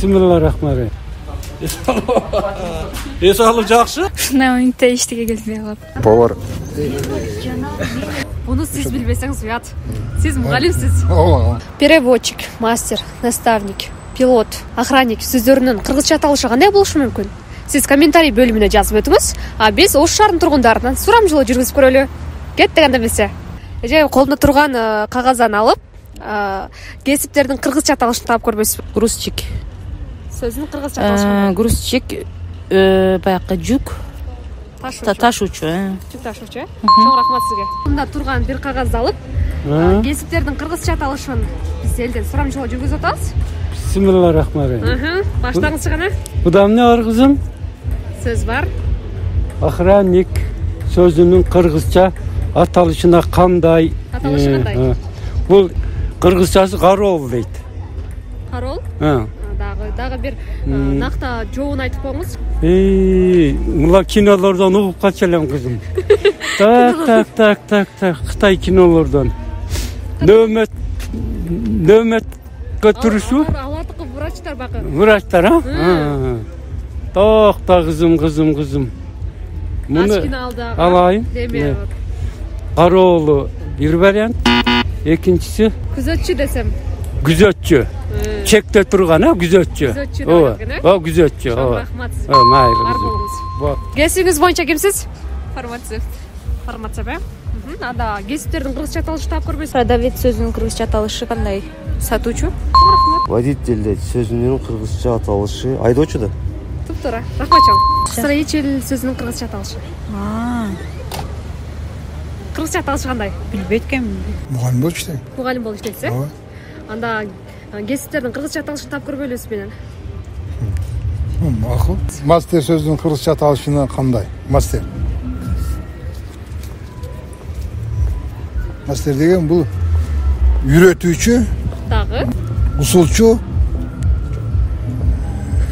Bismillahirrahmanirrahim. Esahlı жақсы. Шынайы ештеңе келмей қалады. Повар. Бұны сіз білмесеңіз ұят. Сіз мұғалімсіз. Переводчик, мастер, наставник, пилот, охранник сөздерінің қырғызша аталышы қандай болушы мүмкін? Сіз комментарий бөліміне жазып өтіңіз, а біз осы шарын тұрғындарынан сұрам жылы жүргізіп көрелі. Кеттік андамесе. Жай қолымда тұрған қағаздан алып, кесіптердің қырғызша аталышын тауып көрбейсіз. Грузчик. Сөзінің қырғызша аталышы. Грузчик баяқы жүк. Ташуучу. Жүк ташуучу. Çok рахмат сізге. Қолымда тұрған бір қағазды алып, кесіптердің қырғызша аталышын біз елден сұрам жылы жүргізіп өтіңіз. Bismillahirrahmanirrahim. Başlangıç çıkana. Budam ne var kızım? Söz var. Ahrannik sözünün Kırgızça atalışına kanday? Atalışı kanday? Bu Kırgızçası Karol deydi. Karol? Дағы bir naqta жоğun айтып қоңыз. Bunlar kinolardan uğup kaçalım kızım. Tak. Xitay kinolardan. Nömet götürüşü. Alatıqı vraçlar bakın. Vraçlar ha? Toqta kızım. Bunu alayım. Karoğlu bir variant. İkincisi. Күзетçi desem. Güzötçü. Çekte turgan ha güzötçü. Güzötçü o güzötçü. Çok rahmat. Mayli kızım. Kesiniz boyunca kimsiz? Farmatsiya be. Анда кесиптердин кыргызча аталышы таап көрбөйсүз. Продавец сөзінің қырғызша аталышы қандай? Сатуучу? Водитель сөзінің қырғызша аталышы айдоочу да. Туптура. Рахмат чоң. Строитель сөзінің кыргызча аталышы. Кыргызча аталышы кандай? Билбейт экенмин. Мұғалім болып иштейм. Мұғалім болып иштейсиз? Анда кесиптердин кыргызча аталышын таап көрбөйлүбүз менен. Макул. Мастер сөзінің кыргызча аталышына кандай? Мастер деген бұл үйретүүчү, дагы усулчу.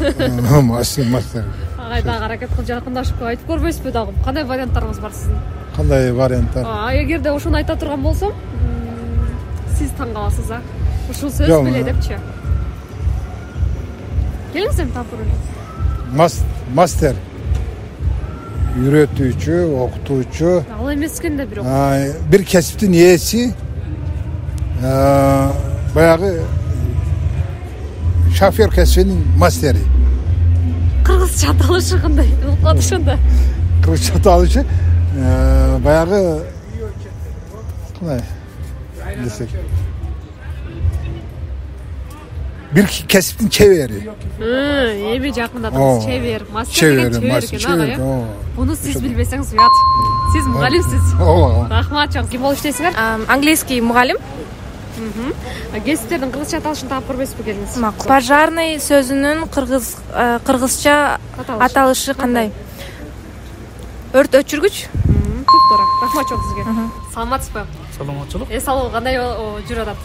Мастер. Дагы аракет кылып жакындашып айтып көрбөйсүзбү дагы? Кандай варианттарыңыз бар сиздин? Кандай варианттар? Эгерде ушуну айта турган болсом, сиз таң каласыз, ушул сөз беле депчи. Келиңиз эми таап көрөлү. Мастер. Үйретүүчү, окутуучу. Ал эмес экенде бирок. Бир кесиптин ээси, баягы шофер кесибинин мастери. Кыргызча аталышы кандай? Укуп ошондо. Кыргызча аталышы баягы кандай десек. Бир кесиптин чебери. Эми жакындадыңыз, чебер, мастер деген чебер экен. Буну сиз билбесеңиз уят. Сиз мугалимсиз. Рахмат чоң. Ким болуп иштейсиңер? Английский мугалим. Кесиптердин кыргызча аталышын таап көрбөйсүзбү келиңиз? Макул. Пожарный сөзүнүн кыргызча аталышы кандай? Өрт өчүргүч. Туптура. Рахмат чоң сизге. Саламатсызбы? Саламатчылык. Эс алуу кандай жүрүп атат?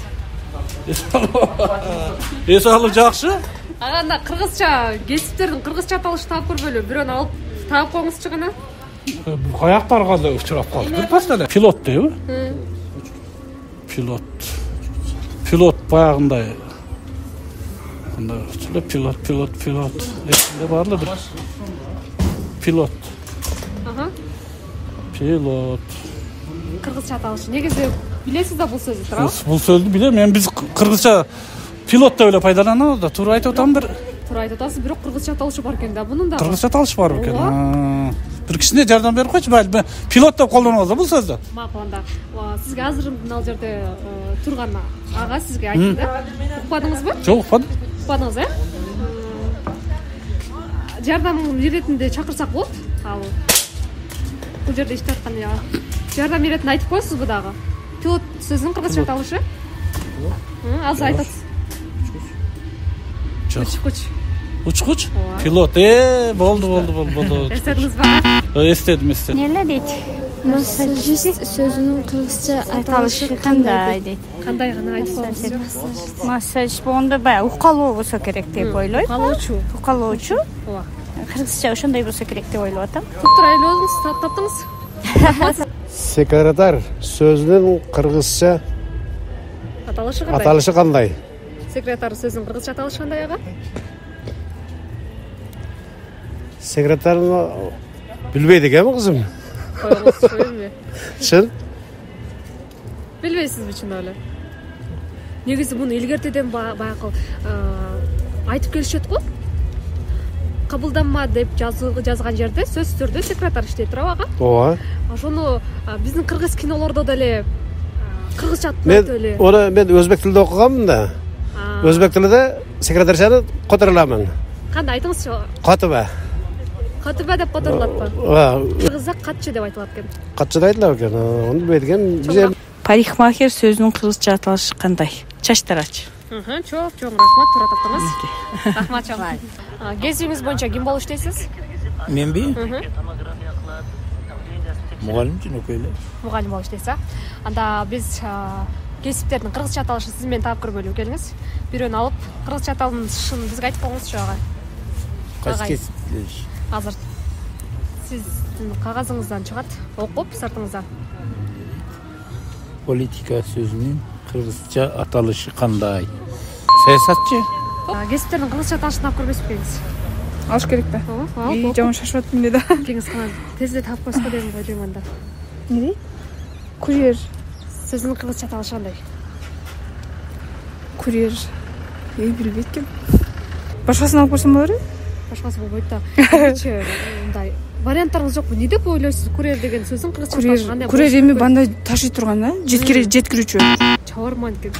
Esahlı жақсы. Анда кыргызча кесиптердин кыргызча аталышы таап көрбөйлү. Бирөөнү алып таап коюңузчу гана. Каяктарга да учурап калды. Бир пастада пилот дейби? Пилот баягындай. Анда пилот. Эсимде барлы бир. Пилот. Кыргызча аталышы. Негизи билесиз да бул сөздү, туура? Бул сөздү билем. Мен биз кыргызча пилот деп эле пайдаланабыз да. Туура айтып атам бир. Туура айтып атасыз, бирок кыргызча аталышы бар экен да бунун да. Кыргызча аталышы бар экен. Бир кишине жардам берип койчу, байли. Пилот деп колдонобуз да бул сөздү. Макул, анда сизге азырынын ал жерде турган ага сизге айтты да. Укпадыңызбы? Жок, укпадым. Укпадыңыз, жардам иретинде чакырсак болот. Ал бул жерде иштеп аткан жардам иретин айтып коесузбу дагы? Пилот сөзүнүн кыргызча аталышы? Азыр айтасыз. Учкуч? Пилот. Болду. Эстедиңизби? Эстедим. Неле дейт? Массажист сөзүнүн кыргызча аталышы кандай дейт? Кандай гана айтып коесуз? Массаж болгондо баягы укалоо болсо керек деп ойлойм. Укалоочу. Кыргызча ошондой болсо керек деп ойлоп атам. Туптура ойлодуңуз, таптыңыз. Секретарь сөзүнүн кыргызча аталышы кандай? кандай? Секретарь сөзүнүн кыргызча аталышы кандай ага? Секретарын білбейді екен қызым. Шын? Білбейсіз бе шын әлі? Негізі бұны елгертеден баяқыл айтып келішет қой. Қабылданма деп жазған жерде сөз түрде секретар іштей тұра аға. Оға. Жоны біздің қырғыз киноларда дәле қырғызша атпайды өлі. Мен өзбек тілді оқығанмын да. Өзбек тілді секретаршаны қотырыламын. Қандай айтыңыз шы? Қатыба. Қатыба деп қотырылады ба? Қырғызда қатшы деп айтылады кен. Қатшы да айтылады кен. Оны білмейді. Парикмахер сөзінің қырғызша аталышы қандай? Чаштарач. Çok рахмат, тура таптыңыз. Рахмат чоң. Кесібіңіз бойынша кім болу іштейсіз? Мен бе? Мұғалім үшін өкейлі. Мұғалім болу іштейсіз. Анда біз кесіптердің қырғызша аталышы сізмен тап көрбөлі келіңіз. Бүйрені алып, қырғызша аталышын бізге айтып қоңыз жоға. Қайсы кесіптер? Азыр сіздің қағазыңыздан шығады, оқып сыртыңыздан. Политика сөзінің қырғызша аталышы қандай? Саясатшы? Кесіптердің қырғызша аталышын тап көрбесіп келіңіз. Алыш керек пе? Жаман шашып аттым деді. Келіңіз қана тезде тап көрсіп көрден қойдың анда. Не? Курьер. Сөзінің қырғызша аталышы қандай? Курьер. Білбейткем. Башқасын алып көрсем болар? Башқасы болбойды да. Варианттарыңыз жоқ па? Не деп ойлайсыз? Курьер деген сөздің қырғызша аталышы қандай? Курьер еме бандай таши тұрған, жеткіруші. Чаварман кен.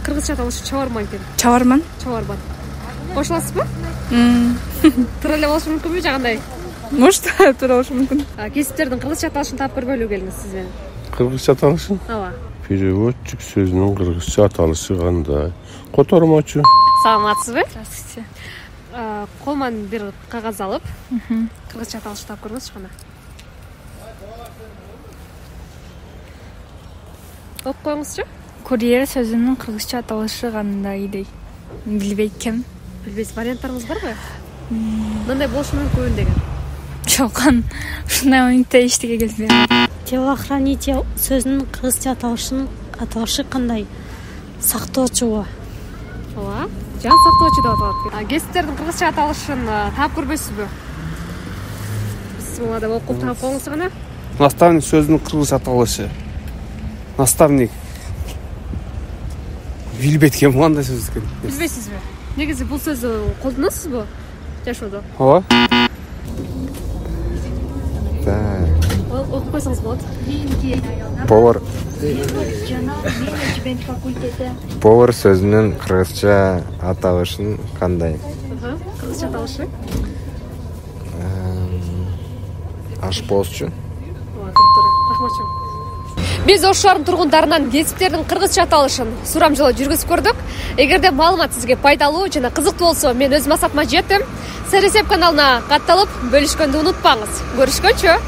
Қырғызша аталышы чаварман кен. Чаварман? Чаварман. Қошыласыз ба? Туралап алышы мүмкін бе жағандай? Может, тура алышы мүмкін. Кесіптердің қырғызша аталышын тап көрбөлі келіңіз сізбен. Қырғызша аталышын? Ала. Переводчик сөзінің қырғызша аталышы қандай? Қотармачы. Саламатсыз бе? Здравствуйте. Қолман бір қағаз алып, қырғызша аталышы тап көріңіз шықана. Оқып қойыңызшы? Курьер сөзінің қырғызша аталышы қандай дей. Білбейткем. Білбейсіз, варианттарыңыз бар ба? Мындай болушы мүмкін деген. Жоқан, шынай ойынта ештеге келмеді. Телохранитель сөзінің қырғызша аталышы қандай? Сақтоочу. Ола? Жан сақтоочу деп аталады. Кесіптердің қырғызша аталышын тап көрбейсіз бе? Бісмилла деп оқып тап қойыңыз ғана. Наставник сөзінің қырғызша аталышы. Наставник. Билбейткен мұғандай сөз екен. Білбейсіз бе? Негізі бұл сөзді қолданасыз ба? Жашода. Ова? Оқып қойсаңыз болады. Повар сөзінің қырғызша аталышын қандай? Қырғызша аталышы? Ашпозчу. Рахмат. Біз Ош шаарынын тұрғындарынан кесіптердің қырғызша аталышын сурам жолы жүргізіп көрдік. Егерде маалымат сізге пайдалуу жана кызыктуу болсо, мен өз максатыма жеттим. Сәресеп каналына катталып, бөлүшкөндү унутпаңыз. Көрүшкөнчө.